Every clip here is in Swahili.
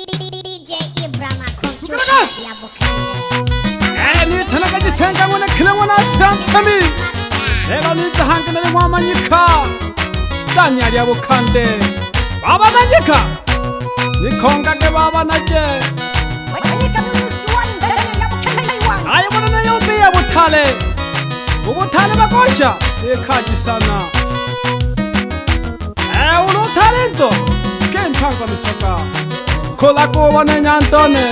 DJ Ibrahim computer ya ni tanagaji senga mwana kila mwana siantami ela ni zahangana ni mwamanyika Daniel ya bukande baba manyika ni konga ke baba naje manyika music one Daniel ya bukande iwanga ayo mwana na yobe ya ubutale bakosha ekaji sana ulo talento kempanga misoka kola ko wana nyantone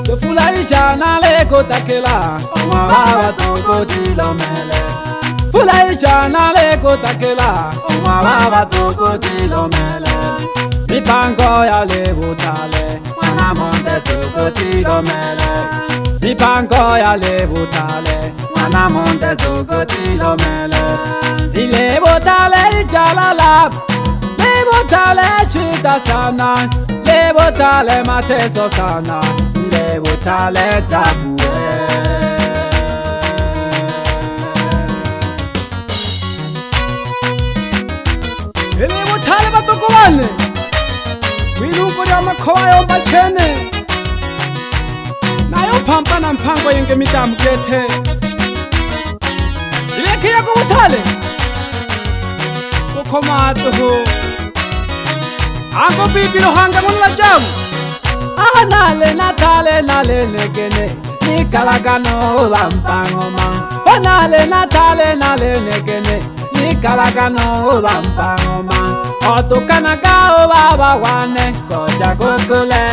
The fulaisha na leko takela omwaba toko tilomele fulaisha na leko takela omwaba toko tilomele mipango ya lebutale mwana monte toko tilomele mipango ya lebutale mwana monte toko tilomele ilebutale ichalala lebutale shita sana lebutale mateso sana lebutale tabue lebutale batukuwane winuko ya makhowa yo bachene nayo phampa na mphango yenge mitamu kethe ilekhe ya kubutale kukhomatu Ango bibiro hanga mwana jamu nale natale nale negene Nikalagano lampangoma Nale natale nale negene Nikalagano lampangoma Otukana gao baba wane Koja kukule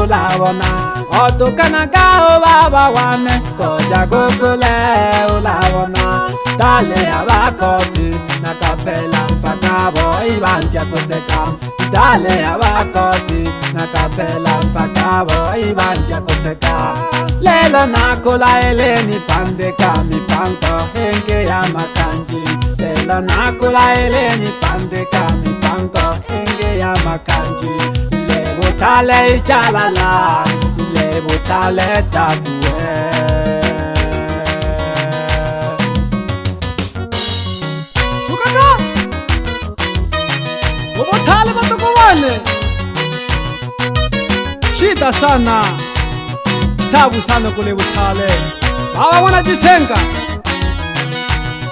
ulawona Otukana gao baba wane Koja kukule ulawona Dale abakosi Nakapela mpaka boy bantia kuseka Dale abakosi nakapela mpaka boy bantia kuseka Lelo nakula eleni pandeka mipango henge ya makanji Lelo nakula eleni pandeka mipango henge ya makanji Lebutale ichalala lebutale tabue Ubutale batukuwane Shida sana Tabu sana kule butale Baba wana jisenga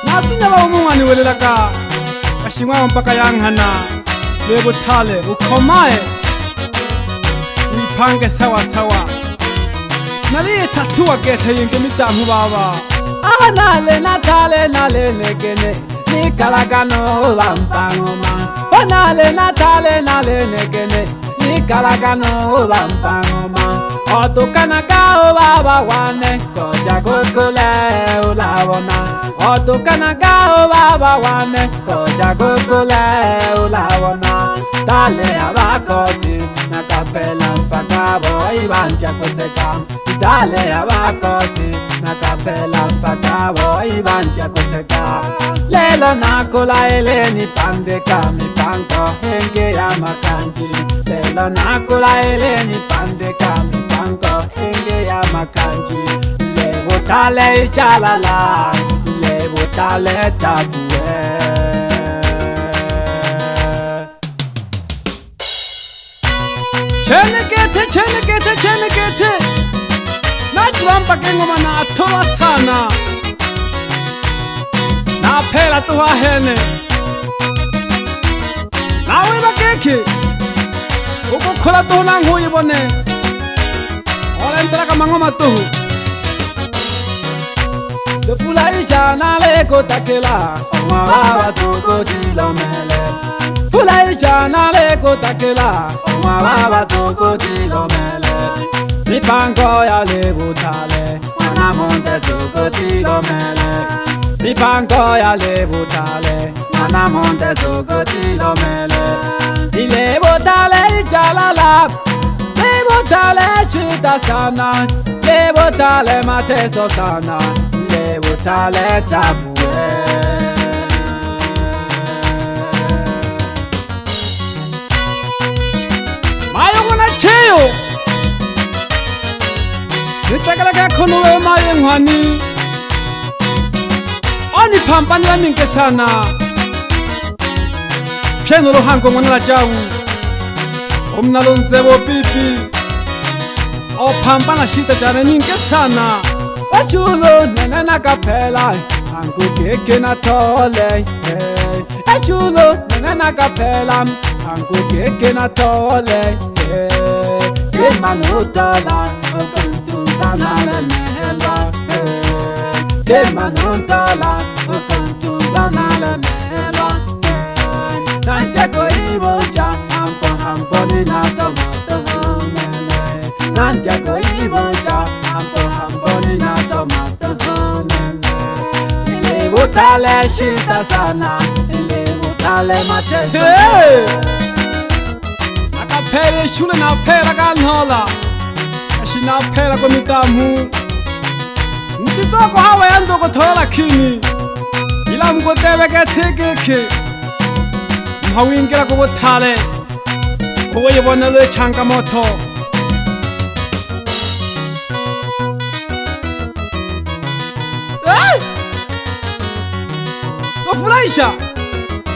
Natinya baba mwani welelaka Kashimwa mpaka yanghana Le butale ukomae Nipange sawa sawa Naliye tatua gete yenge mitamu baba Nale natale nale negene Nikalagano lampangoma Nale natale nale negene Nikalagano lampangoma Otukana gao baba wane Koja kukule ulawona Otukana gao baba wane Koja kukule ulawona Dale abakosi Nakapela mpaka boy bantia kuseka Dale abakosi Nakapela mpaka boy bantia kuseka Lelo nakula eleni pandeka mipango henge ya makanji Lelo nakula eleni pandeka mipango henge ya makanji Lebutale ichalala lebutale tabue Chenekete Najwamba kengoma na atola sana Na pela tuha hene Nawe bakeke Ukukula tuhu na nguyi bone Ola ntaraka mangoma tuhu Fulaisha na leko takela Omwababa tuko tilomele Fulaisha na leko takela Omwababa tuko tilomele Mipango ya lebutale Mwana monte tuko tilomele Mipango ya lebutale Mwana monte tuko tilomele Ilebutale ichalala Lebutale shita sana Lebutale mateso sana Lebutale tabue Mayo mwana cheyo Nitakala kakunuwe mayo mwani phampanela minke sana pheno lo hango ngwana la jawu omna lo nzebo pipi o phampana shita jana ninke sana ashulo nana kaphela hango keke na thole ashulo nana kaphela hango keke na thole ke manutala okuntunzana le mehela ke manutala okuntunzana le mehela nante ko ibocha hampo ni na somoto mele nante ko ibocha hampo ni na somoto mele ile butale shita sana ile butale matesa akaphele shule na phela kanhola ashina phela komitamu Ntitsoko hawa ya ndoko thola khini ila mkotebe ke thekeke mhawingela ko bothale go ye bona le changa motho go fulaisha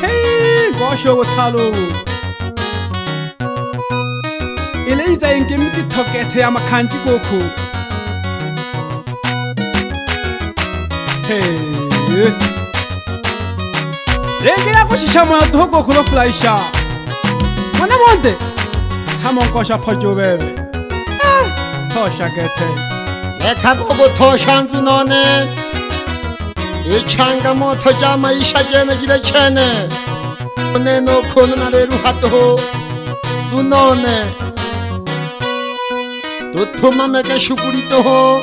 hey go sho bothalo ile iza ingemi thokethe ya makhanji kokho Lengela kushisha mwana tuhoko kulo fulaisha Mwana mwande Hamonkosha pojo bebe Tosha gete Leka gogo tosha nzu none Ichanga moto jama isha jene jile chene Neno kono na leru hato Sunone Tutuma meke shukuri toho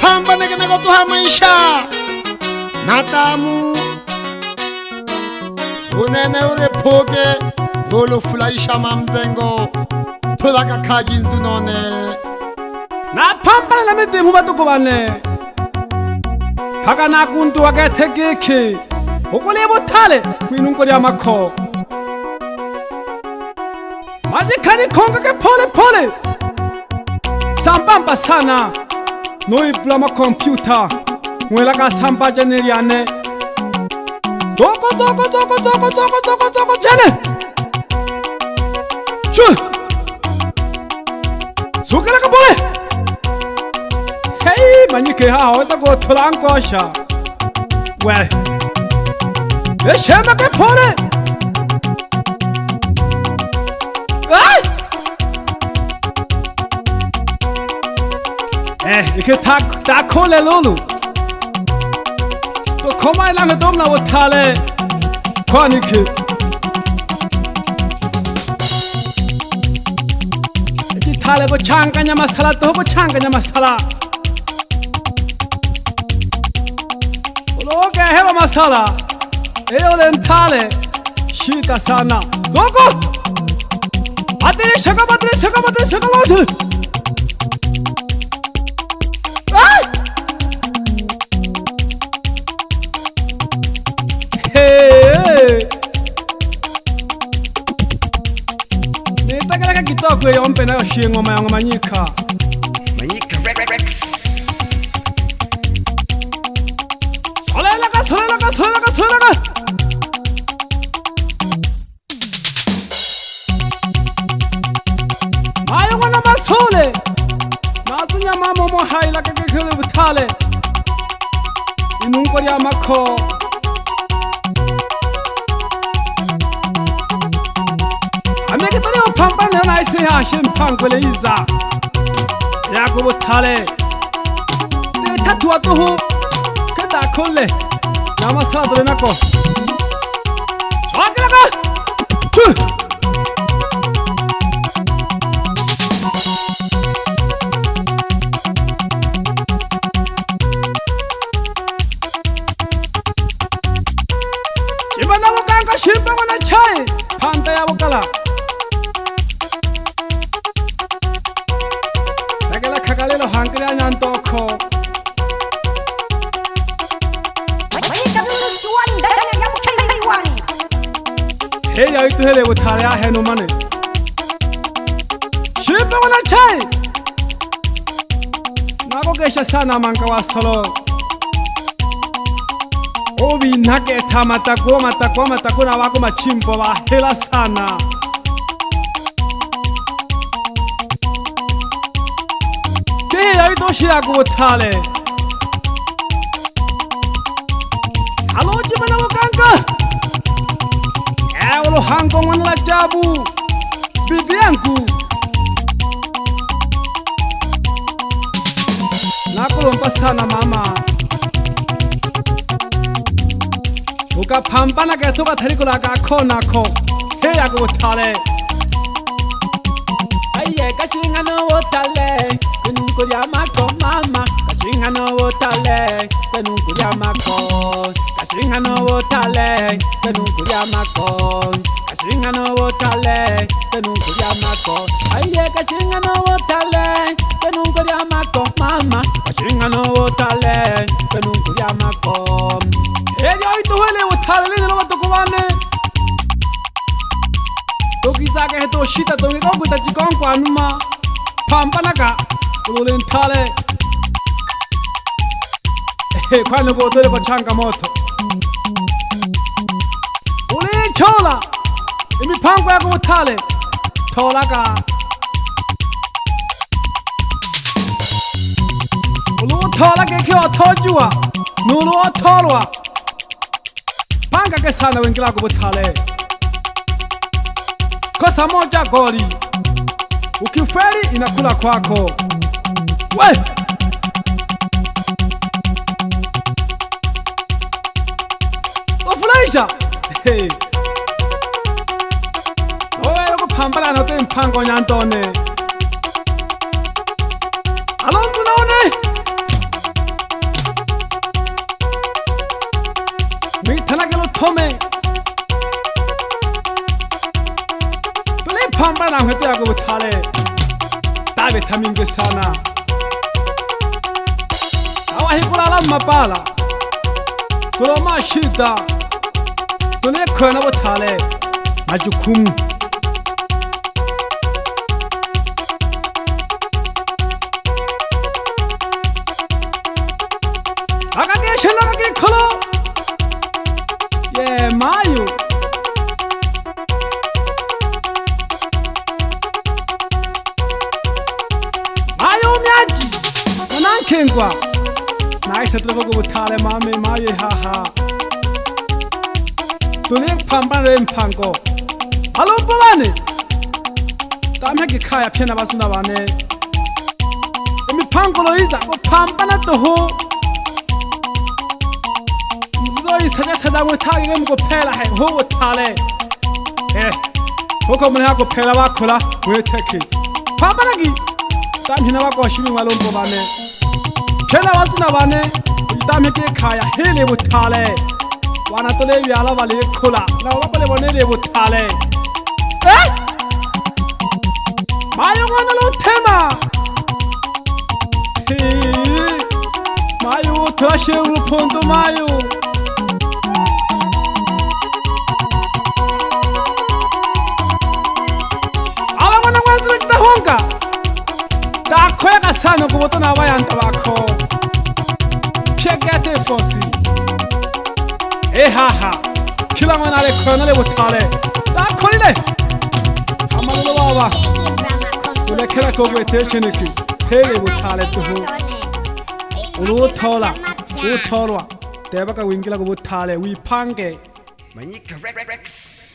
Pamba nege nego tuha maisha Natamu Unene ure poge Lolo fulaisha mamzengo Tulaka kaji nzunone Na pamba na miti mubatuko bane Kaka na kuntu wagete geki Ukuli butale Kuinunkori ya mako Majikani konga ke pole pole Sambamba sana Noi blama computer Mwela ka samba janeliane Doko jane Chu Sukela ka bole Hey manyike ha hoza go tulankosha Well Eshema ke pole Ay Ike takole lulu To koma ilange domna wotale Kwani ke Iti tale go changanya masala To go changanya masala Uloke hewa masala Eyo tale Shita sana Zoko Batire shaka losu Nitakalaka kitoko yompe nayo shingoma yango manyika Manyika Rex Solelaka Mayo wana masole Nazunya mamo mo haila kakekele butale Inunkori ya mako Ameke tani opambana na ise ya shempangwele iza Yako butale Te tatu watuhu Keda kule Namasala dole nako Chwakelaka Chuh Ibana wakanga shimba wana chai Panta ya wakala Nagala kagalelo hankila nyantoko Manika minus tuan dari yang kaiwan. Hey ya itu hele wotale ya heno mane Shimba wana chai Nago gesha sana manka wa solo naketha matako na wako machimbo ba hela sana. Ke ai to shia ko thale. Halo jimana wakanga. Ulo hango wanla jabu. Bibi yangu. Nakulomba sana mama. Ukapambana ke toba thari kula ka khona kho he ya ko thale aiye kashinga no wotale kunu ko ya mako mama kashinga no wotale kunu ko ya mako kashinga no wotale kunu ko ya mako kashinga no wotale kunu ko ya mako aiye kashinga no wotale kunu ko ya mako mama kashinga no wotale kunu ko ya mako Ella itu hele uthale le lo to kwane to kiza ke to shita to ko ta ji kon kwa numa pambana ka lo len thale kwano go to ko changa moto uli chola imi pangwa ya ko thale thola ka lo thola ke kyo thojua no lo tholwa Panga ke sana wengila ko buthale Kosa moja goli Ukifeli inakula kwako We Ufurahisha Hey Owe loko pambala na te mpango nyantone Alongu naone Tome Tule pamba na ngete yako buthale Tabe thaminge sana Awa hikulala mapala Tuloma shida Tule khona buthale Majukumu Akake shela akake kholo Mayo miaji Anankengwa Naisa tuleko kubuthale mame mayo haha Tule pambana mpango Alombo bane Tamhe kikhaya phena basuna bane Imipango loiza kupambana toho Sada mo thagi ngem ko phela hai ho thale ho ko mne ha ko phela wa khola we theki phamana ki tam hina wa ko shimi malom ko bane phela wa tuna bane tam he ke khaya hele bo thale wana to le yala wale khola na wa ko le bone le bo thale mayo ngwana lo thema mayo thashe ru phondo mayo Dakoya kasano kuboto na bayanta bako Pshegete fosi haha Kila mwana le kona le butale Dakolile Hamalo baba Tule kela kogwe techeniki Hele butale tuhu Ulu thola Ulu tholwa Teba ka wingila kubutale Wipange Manyika Rex